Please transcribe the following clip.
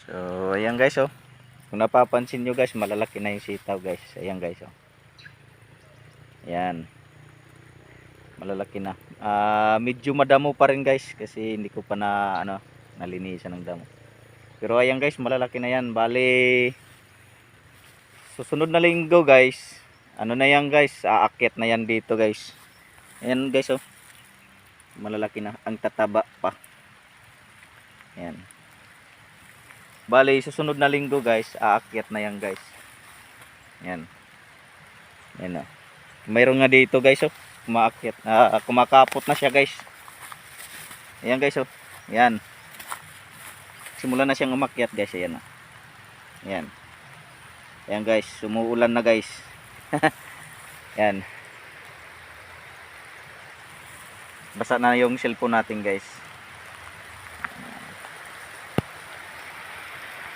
So ayan guys oh. Kung napapansin nyo guys, malalaki na yung sitaw guys. Ayan guys oh. Ayan. Malalaki na. Medyo madamo pa rin guys kasi hindi ko pa na nalinisan ng damo. Pero ayan guys, malalaki na yan. Bali susunod na linggo guys, ano na yan guys, aakyat na yan dito guys. Ayan guys oh. Malalaki na, ang tataba pa. Ayan. Bali susunod na linggo guys, aakyat na yan guys. Ayan. Ayan oh. Mayroon nga dito guys oh, kumaakyat, kumakapot na siya guys. Ayan guys oh. Ayan. Simula na siyang umakyat guys, ayan oh. Ayan. Ayan guys, sumuulan na guys. Ayan. Basa na yung cellphone natin guys.